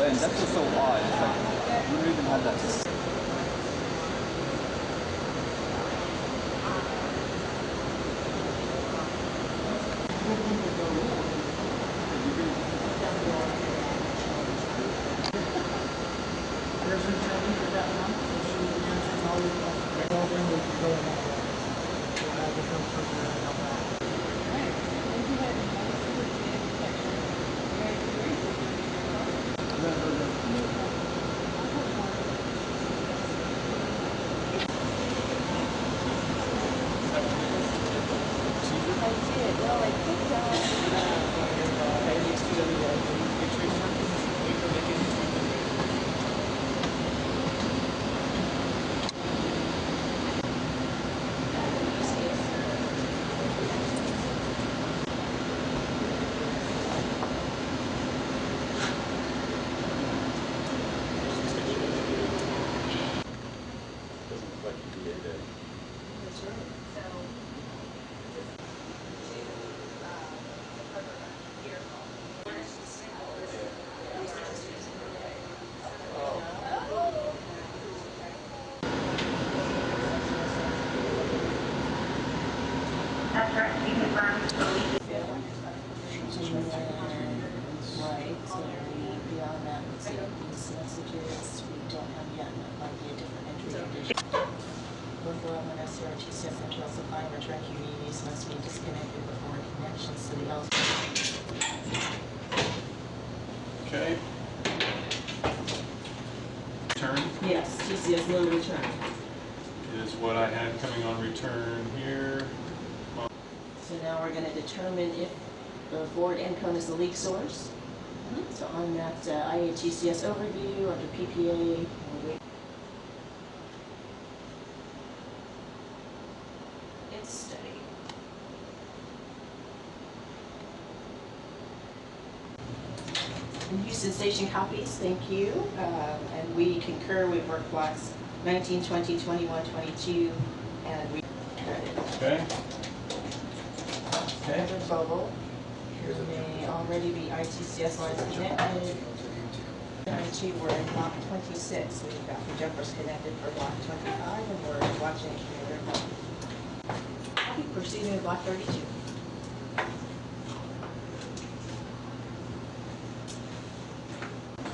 And that's just so odd. It's like, we don't even have that. Right, so beyond that, let's see, these messages, we don't have yet, that might be a different entry condition. Before when SRTCS entry also find return QEs must be disconnected before connections to the L. Okay. Return Yes, TCS low return. is what I had coming on return here. So now we're going to determine if the forward end cone is the leak source. So on that IATCS overview under PPA, it's steady. And Houston Station copies, thank you. And we concur with work blocks 19, 20, 21, 22, and we credit. Okay. Another bubble. There may already be ITCS lines connected. We're in block 26. We've got the jumpers connected for block 25, and we're watching it here. Proceeding to block 32.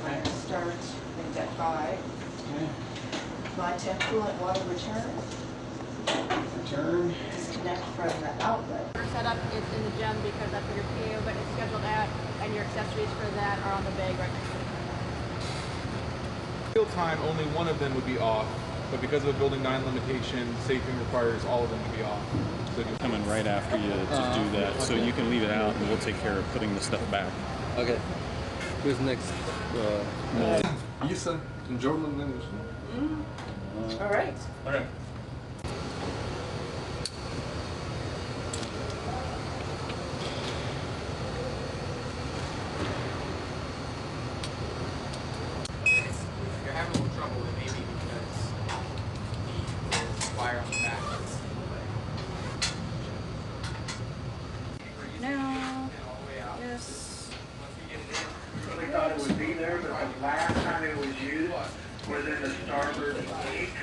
Fire start, things at 5. Okay. My temp coolant water return. Return. Disconnect from the outlet. Setup is in the gym because that's where your PO but it's scheduled at, and your accessories for that are on the bag right next to it. Real time, only one of them would be off, but because of the building 9 limitation, safing requires all of them to be off. So Coming right after you to do that, so you can leave it out and we'll take care of putting the stuff back. Okay. Who's next? Isa and Jordan Mendes. All right. Okay. You're having a little trouble with it, maybe because the wire on the back is Now, all the way out. yes. Once we get it in, Really thought it would be there, but the last time it was used was in the starboard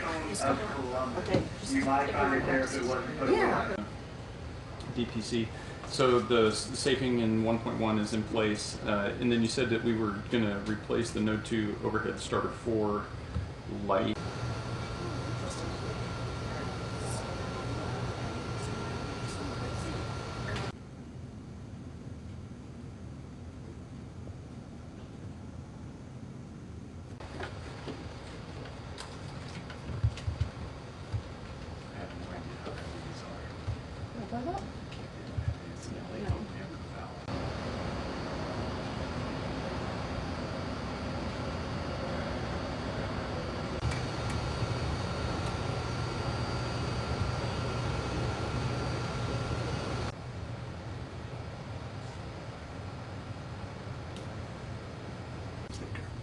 cone of Columbus. Okay. You might find it there if it wasn't put away. DPC. So the safing in 1.1 is in place, and then you said that we were going to replace the Node 2 overhead starter 4 light.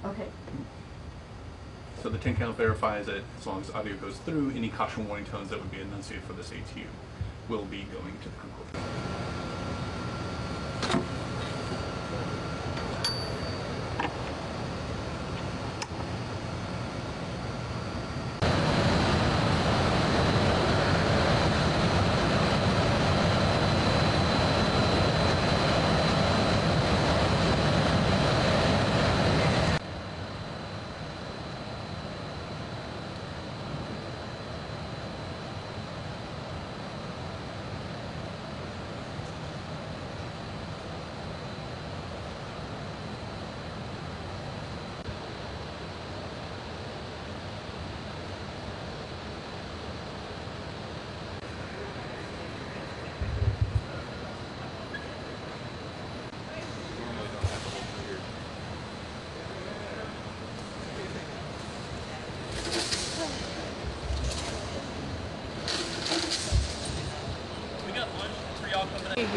Okay. So the 10 count verifies that as long as audio goes through, any caution warning tones that would be enunciated for this ATU will be going to the crew core.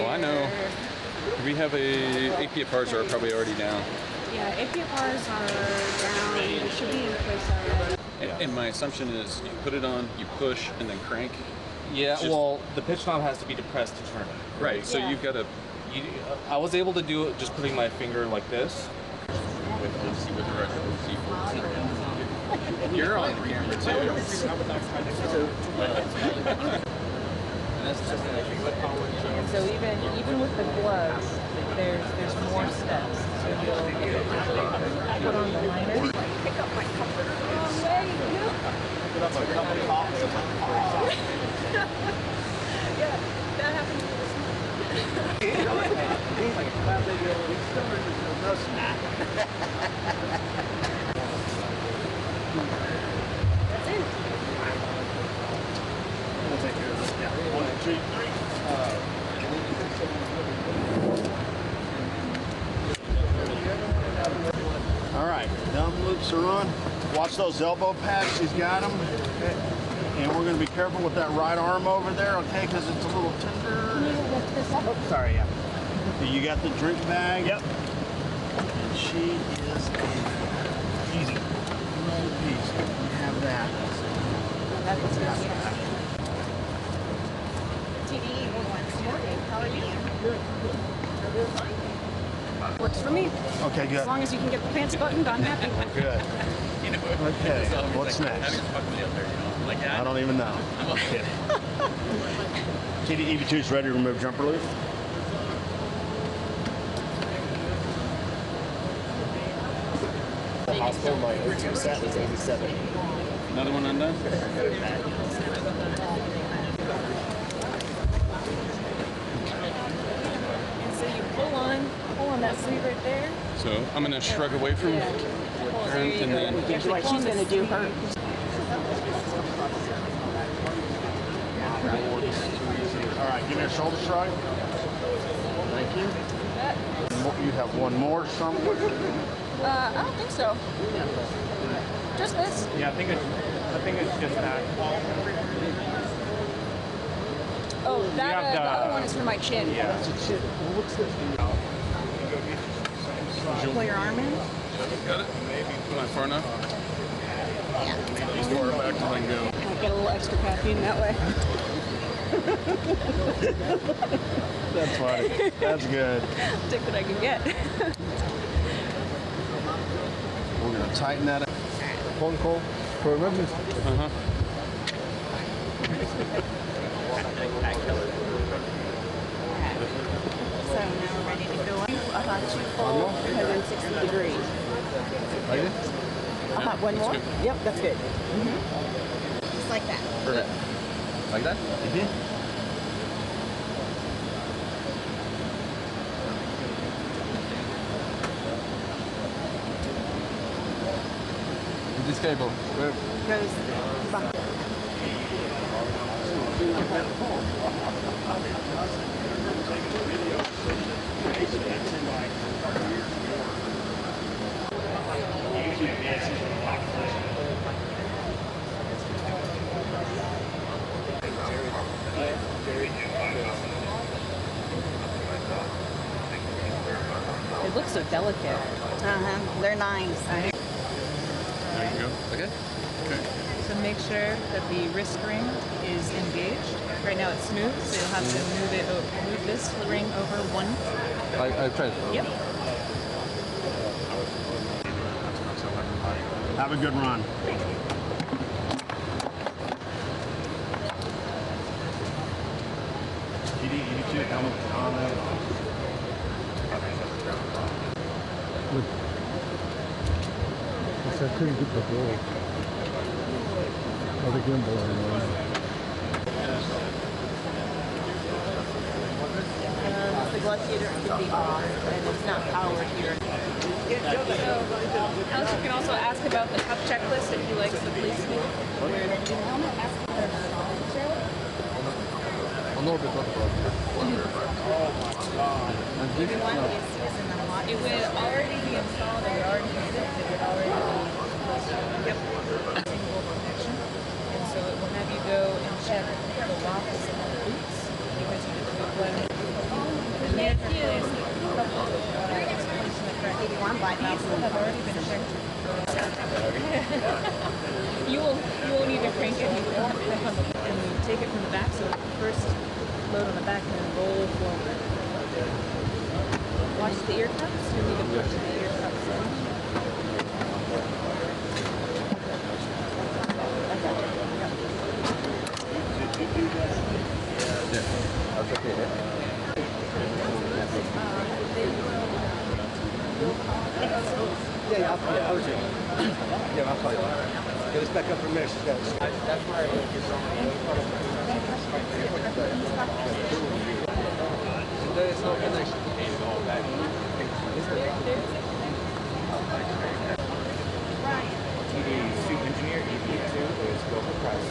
Oh, I know. We have APFRs are probably already down. Yeah, APFRs are down. They should be in place already. And my assumption is you put it on, you push, and then crank. Yeah, Just- well, the pitch knob has to be depressed to turn it. Right, so Yeah. you've got to... I was able to do it just putting my finger like this. You're on camera too. So even with the gloves, there's more steps. So you'll put on the liner. Pick up my comforter the wrong way. Yeah, that happened to me this That's it. We'll take care of this. Yeah. 1, 2, 3. All right, dumb loops are on. Watch those elbow pads. She's got them. And we're going to be careful with that right arm over there, okay? Because it's a little tender. Oh, sorry, yeah. You got the drink bag? Yep. And she is easy. Easy peasy. You have that. TDE, good morning. How are you? Good. Works for me. Okay, good. As long as you can get the pants buttoned, I'm happy. Good. Okay, what's next? I don't even know. TDE EV2 is ready to remove jumper loop. The hospital, my O2 set was 87. Another one undone? And so you pull on that sleeve right there. So I'm going to shrug away from her and then... What she's going to do her. All right, give me a shoulder shrug. Thank you. You have one more somewhere? I don't think so. Just this. Yeah, I think it's just that. Oh, that the the other one is for my chin. Yeah. What's this? Pull your arm in. Got it? Am I far enough? Just far back till I can go. I'll get a little extra caffeine that way. That's funny. That's good. I'll take what I can get. We're going to tighten that up. Phone call for emergency. Uh-huh. So now we're ready to go. Too full because in 60 degrees. Like it? One more? Yep, that's good. Just like that. Perfect. Like that? This cable, where? Goes back. It looks so delicate. They're nice. Okay. So make sure that the wrist ring is engaged. Right now it's smooth, so you'll have to move this ring over one. I tried. Yep. Have a good run. You too. Come on. I couldn't get the ball. Or the gimbal anymore. The glaciator can be off, and it's not powered here. So, Alex, you can also ask about the cup checklist if he likes the policeman. It would already be installed, it would already be fixed, it would already be single connection. And so it will have you go and check the locks and the boots because you did the boot blend. And the other place, a couple of these have already been checked. You won't need to crank anything and you take it from the back, so first load on the back and then roll forward. Watch the ear cups. You need to push the ear cups in. Yeah, that's okay. Yeah, I'll do it. Yeah, I'll call you. Get us back up for a minute. She's got it. That's where I would get there's no connection. TD suit engineer, EP2 is Global Price.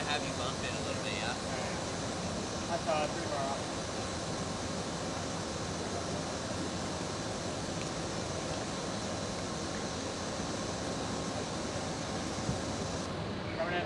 Have you bump it a little bit, yeah? That's pretty far off. Coming in.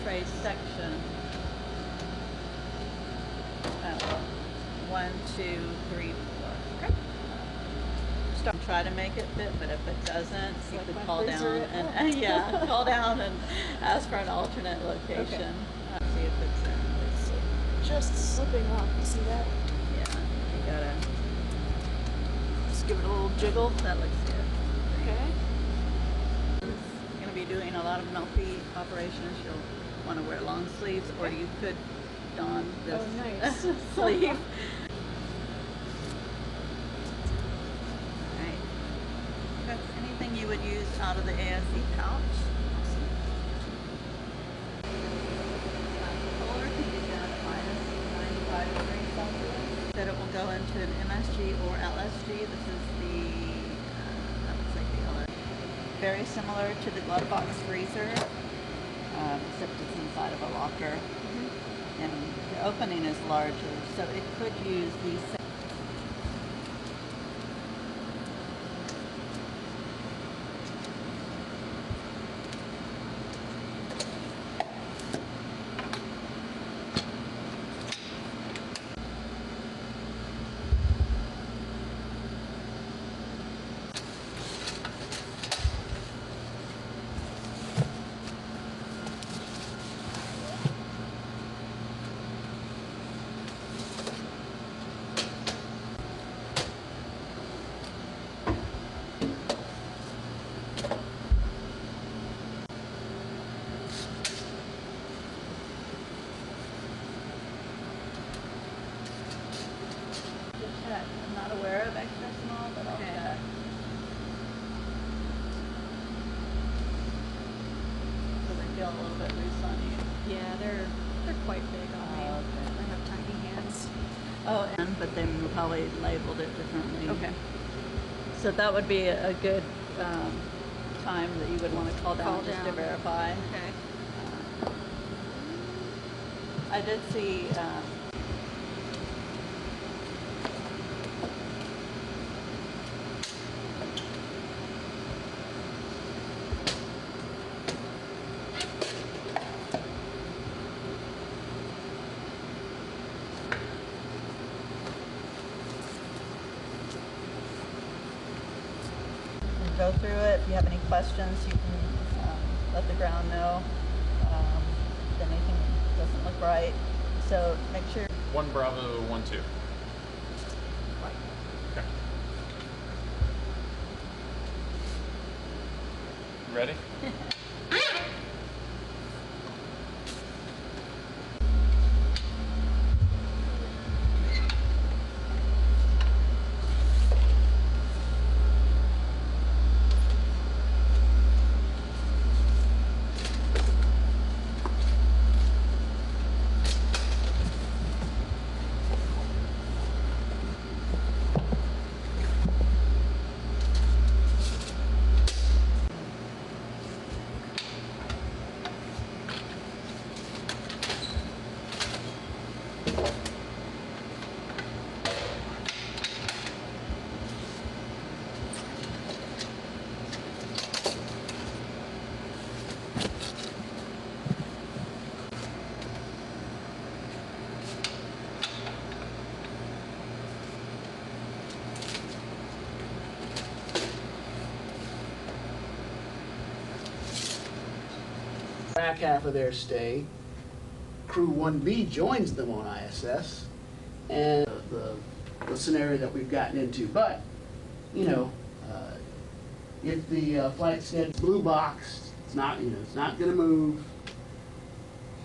Trace section. 1, 2, 3, 4. Okay. Stop. Try to make it fit, but if it doesn't, you could call down and yeah, call down and ask for an alternate location. Okay. See if it's in. It's just slipping off. You see that? Yeah, you gotta Just give it a little jiggle. That looks good. Okay. You're gonna be doing a lot of multi operations. You'll want to wear long sleeves, or you could don this sleeve. Right. That's anything you would use out of the ASE pouch. Cooler can be done at -95 degrees Celsius. That it will go into an MSG or LSG. This is the, that looks like the LSG. Very similar to the glove box freezer. Except it's inside of a locker, and the opening is larger, so it could use these. I'm not aware of extra small, but I'll check. So they feel a little bit loose on you. Yeah, they're quite big on me. Okay. I have tiny hands. Oh, and but then we probably labeled it differently. Okay. So that would be a good time that you would want to call down just to verify. Okay. I did see. Go through it. If you have any questions, you can let the ground know if anything doesn't look right. So make sure. 1 Bravo 1 2. Okay. Ready? Back half of their stay, Crew 1B joins them on ISS, and the scenario that we've gotten into. But, you know, if the flight schedule blue box, it's not going to move.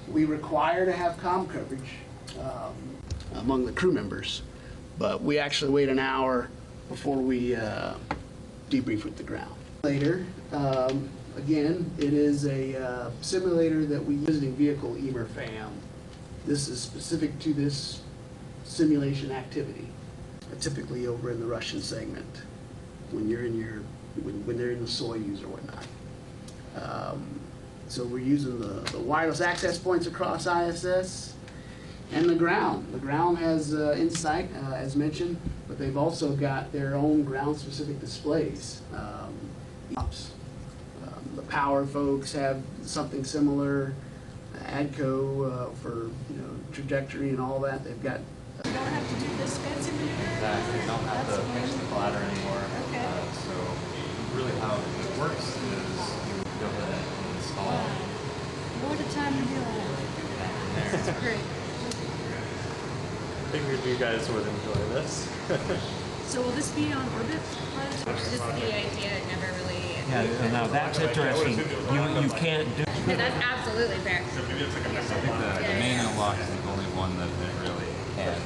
We require to have comm coverage among the crew members, but we actually wait an hour before we debrief with the ground. Later. Again, it is a simulator that we visiting vehicle EMERFAM. This is specific to this simulation activity, typically over in the Russian segment when you're in when they're in the Soyuz or whatnot. So we're using the wireless access points across ISS and the ground. The ground has InSight, as mentioned, but they've also got their own ground-specific displays. The power folks have something similar. ADCO for trajectory and all that. They've got. You don't have to do this fancy maneuver. Exactly. You don't have to pinch the bladder anymore. Okay. So really how it works is you go ahead and install. What a time to do that. That's great. Figured you guys would enjoy this. So will this be on orbit? Just the idea never really. Yeah, now that's interesting. You can't do. Yeah, that's absolutely fair. I think the manual lock is the only one that it really can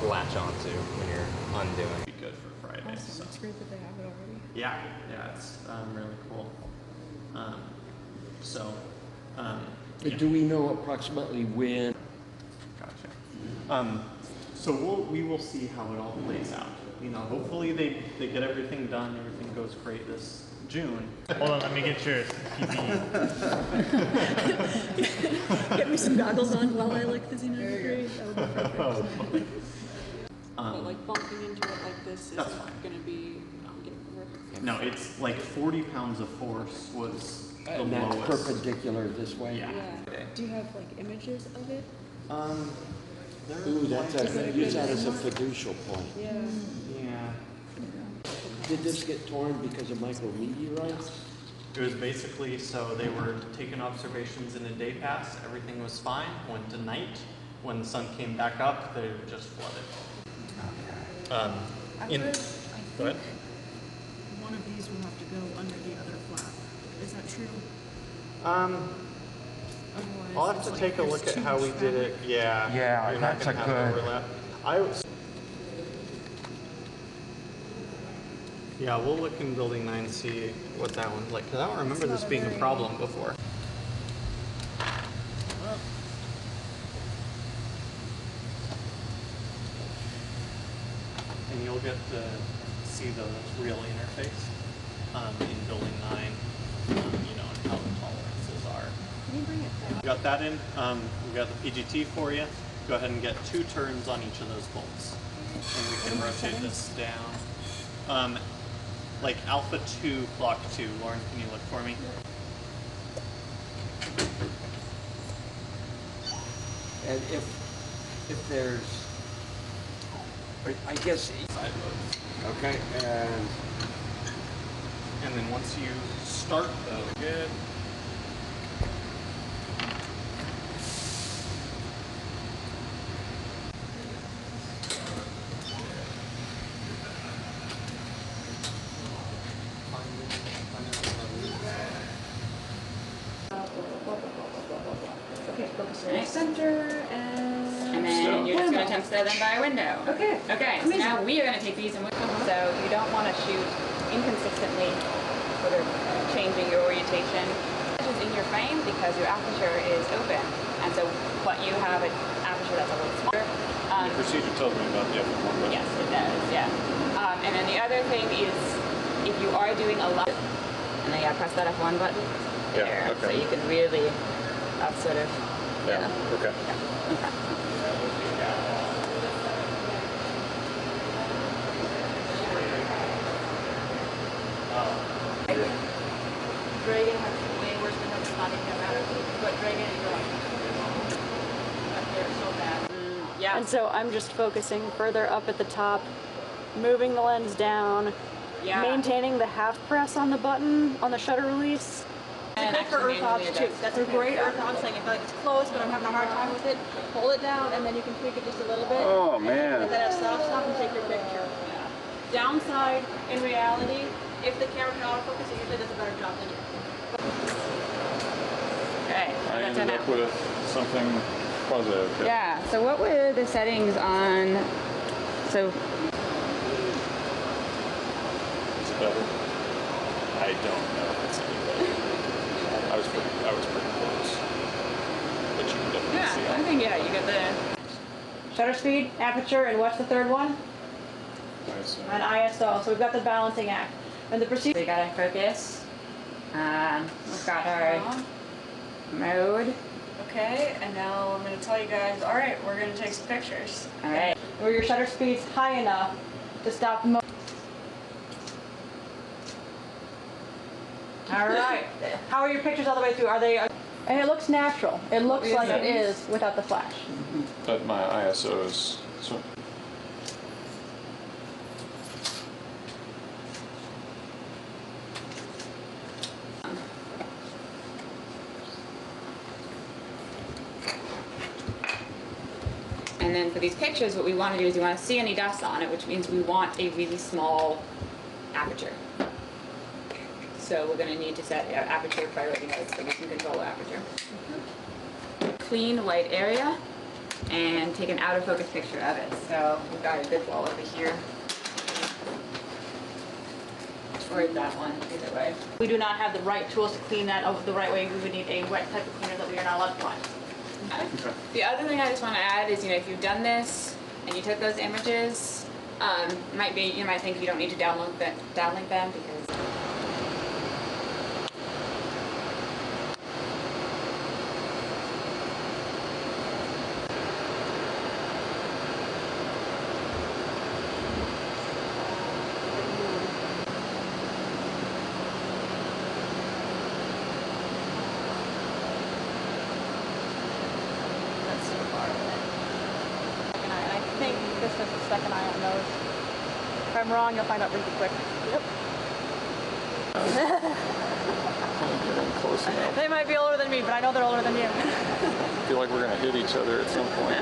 latch onto when you're undoing. Be good for Friday. Awesome. It's great that they have it already. Yeah, it's really cool. Do we know approximately when? Gotcha. So we will see how it all plays out. Hopefully they get everything done, everything goes great this June. Hold on, let me get your PPE. Get me some goggles on while I look the Zena degree. That would be perfect. But like bumping into it like this is going to be No, it's like 40 pounds of force was the And that's lowest. perpendicular this way? Yeah. Do you have like images of it? Ooh, use that as a fiducial point. Yeah. Yeah. Did this get torn because of micrometeorites? It was basically, so they were taking observations in a day pass, everything was fine, went to night. When the sun came back up, they were just flooded. I think one of these will have to go under the other flap. Is that true? I'll have to take a look at how we did it. Yeah. Yeah, you're not that's gonna a have good. overlap. Yeah, we'll look in building 9 and see what that one's like, because I don't remember this being a problem before. And you'll get to see the real interface in building 9, you know, and how the tolerances are. Can you bring it down? We got that in. We got the PGT for you. Go ahead and get 2 turns on each of those bolts. And we can rotate this down. Like alpha 2, clock 2. Lauren, can you look for me? And if there's, I guess, side loads. Okay, and then once you start though, good. Okay, focus nice center, and then you're just going to attempt to set them by a window. Okay. Okay, so now we are going to take these and so you don't want to shoot inconsistently, sort of changing your orientation. This is in your frame because your aperture is open, and so what you have an aperture that's a little smaller. The procedure tells me about the F1 button. Yes, it does, yeah. And then the other thing is, if you are doing a lot, and then you gotta press that F1 button. Yeah, there, okay. So you can really, sort of, yeah. Okay. Yeah. Okay. Dragon has way worse than it's not even matter. But Dragon is they're so bad. Yeah. And so I'm just focusing further up at the top, moving the lens down, maintaining the half press on the button on the shutter release. And good for Earth obs too. That's a great Earth obs thing. If like it's close but I'm having a hard time with it, hold it down and then you can tweak it just a little bit. Oh man. And then at stop and take your picture. Downside, in reality, if the camera can autofocus, it usually does a better job than you. Okay. I ended up with something positive. Yeah. So what were the settings on? So. Is it better? I don't know if it's any better. I was pretty close. But you can definitely see it. I think you get the Shutter speed, aperture, and what's the third one? ISO. And ISO. So we've got the balancing act. And the procedure. We got our focus. We've got our mode. Okay, and now I'm going to tell you guys, all right, we're going to take some pictures. All right. Where your shutter speed's high enough to stop the motion. All right. How are your pictures all the way through? Are they? And it looks natural. It looks like it is without the flash. But my ISO is. So And then for these pictures, what we want to do is we want to see any dust on it, which means we want a really small aperture. So we're going to need to set our aperture priority mode so we can control the aperture. Clean white area and take an out of focus picture of it. So we've got a good wall over here. Or that one, either way. We do not have the right tools to clean that the right way. We would need a wet type of cleaner that we are not allowed to find. Okay. The other thing I just want to add is, if you've done this and you took those images, you might think you don't need to downlink them because. Second eye on those. If I'm wrong, you'll find out really quick. Yep. close enough. They might be older than me, but I know they're older than you. I feel like we're gonna hit each other at some point.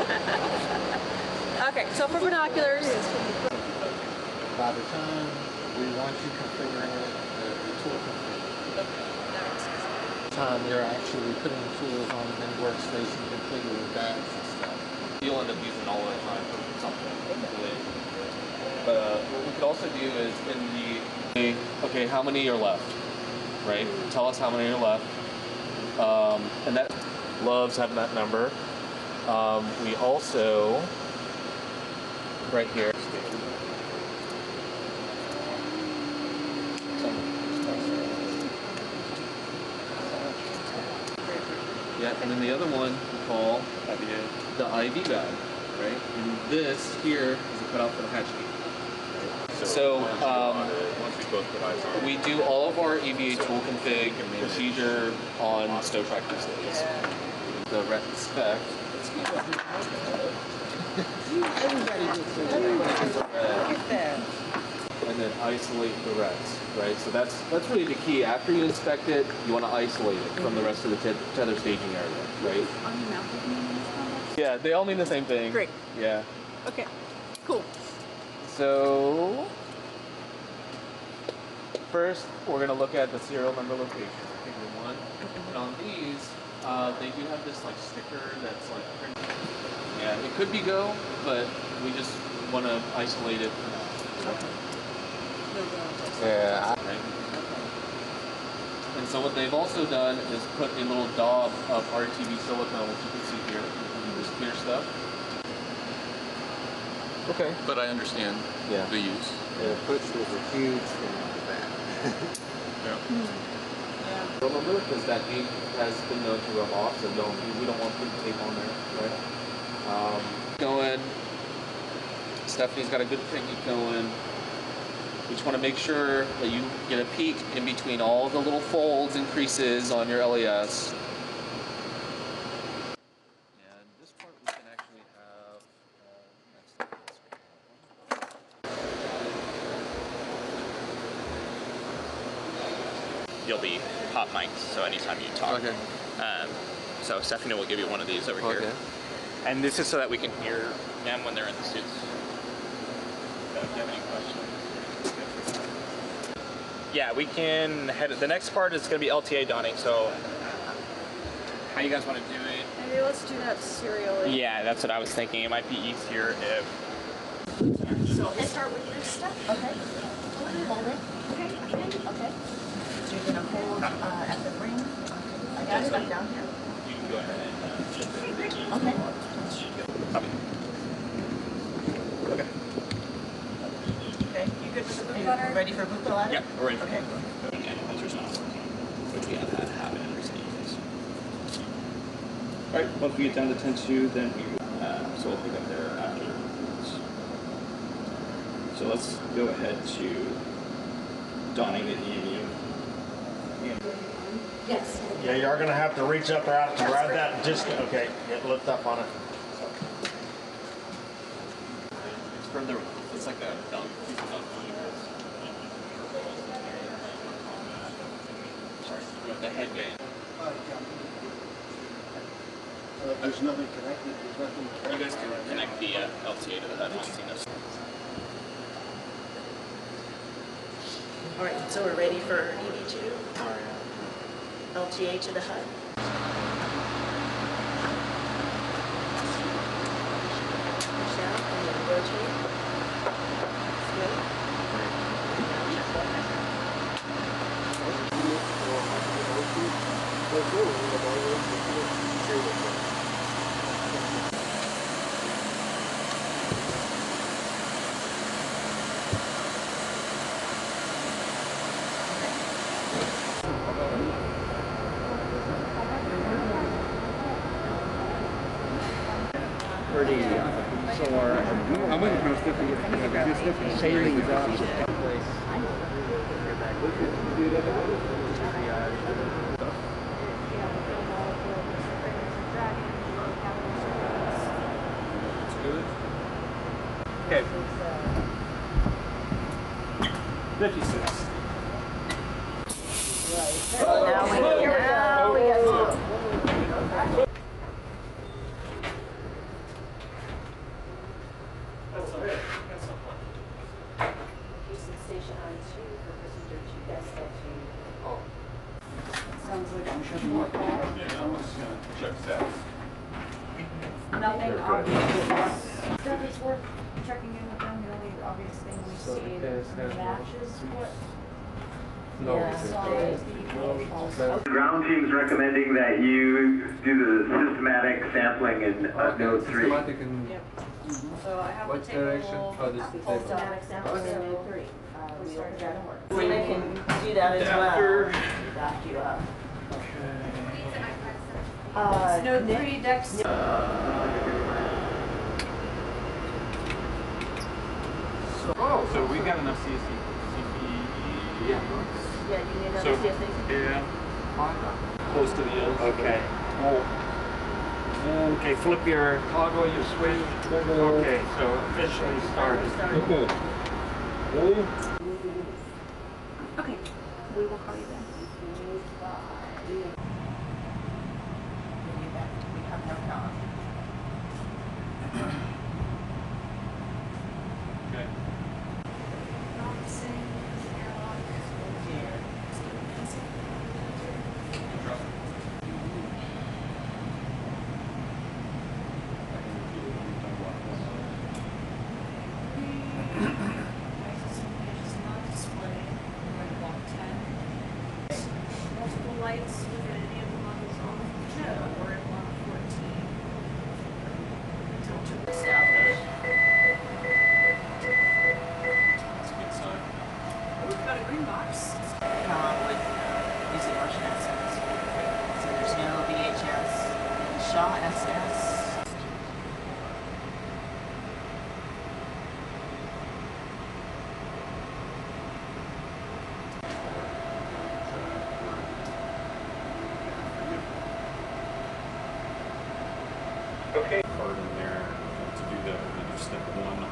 Okay, so for binoculars. By the time we want you configuring it, the tool time you're actually putting tools on the mini workstation, configuring bags and stuff. You'll end up using all that time for something related. But what we could also do is in the Okay, how many are left? Right? Tell us how many are left. And that loves having that number. We also, right here. Yeah, and then the other one we call the IV bag, right? And this here is a cutout for the hatch key. So once we both put eyes on it. we do all of our EVA tool config procedure on StowTrack these days. The spec. And then isolate the rest, right? So that's really the key. After you inspect it, you want to isolate it from the rest of the tether staging area, right? Yeah, they all mean the same thing. Great. Yeah. Okay, cool. So first, we're going to look at the serial number location, figure 1. And on these, they do have this like sticker that's like printed. Yeah, it could be go, but we just want to isolate it for now. Okay. Yeah. And so what they've also done is put a little daub of RTV silicone, which you can see here. This clear stuff. Okay. But I understand the use. The push was a huge thing on the back. Yeah. Remember, because that ink has been known to rub off, so we don't want to put tape on there, right? Going. Stephanie's got a good technique going. We just want to make sure that you get a peek in between all the little folds and creases on your LES. And this part we can actually have You'll be hot mic'd, so anytime you talk. Okay. So Stephanie will give you one of these over here. And this is so that we can hear them when they're in the suits. So if you have any questions. Yeah, we can head. The next part is going to be LTA donning, so how you guys want to do it? Maybe let's do that serially. Yeah, that's what I was thinking. It might be easier if... So we'll start with your stuff. Okay. Hold it. Okay. So you're going to hold at the ring. I got it right down here. You can go ahead and... Okay. Okay. Okay, you good with the boot ladder? Ready for boot ladder? Yep, we're ready for okay. Okay, that's not which we have had happen in recent years. Alright, once we get down to 10.2, then we so we'll pick up there after. So let's go ahead to donning the EMU. Yes. Yeah, you're going to have to reach up there out to grab that disc. Okay, lift up on it. It's further. It's like a dump. Sorry, the headband. There's nothing connected. There's nothing connected. You guys can connect the LTA to the HUD once you know. All right, so we're ready for EV2. LTA to the HUD. Push out and then rotate. Pretty sore. How many pounds different? Sailing jobs at that place. Okay. 56. Now we got Houston Station on 2 for procedure 2 that's LT. Oh. Sounds like I'm sure more call. Yeah, I'm just going to check that. Nothing obvious. Stuff is worth checking in with them. The only obvious thing we see that matches what Ground team's recommending that you do the systematic sampling in node 3. So I have What the table, direction? Oh, this is the table. systematic sampling in node 3. We start that work. Zena can do that as well. Back you up. Node 3 Dex. So we got enough CPE. Yeah, you need another CSA. Yeah. Close to the edge. Okay. Okay, flip your toggle, your switch. Okay, so officially started. Okay. Ready? Okay, we will call you then. Okay. Multiple lights within any of the models on or in block 14. We've got a green box. With using Russian accents. So there's no VHS, Shaw SS. Okay. Card in there. To do that, we're going to do step 1 only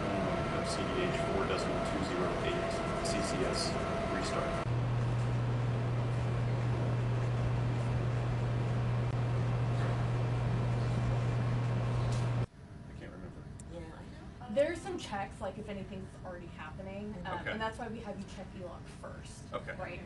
of CDH 4.208 CCS restart. I can't remember. There's some checks, like if anything's already happening, Okay. and that's why we have you check ELOC first. Okay. Right?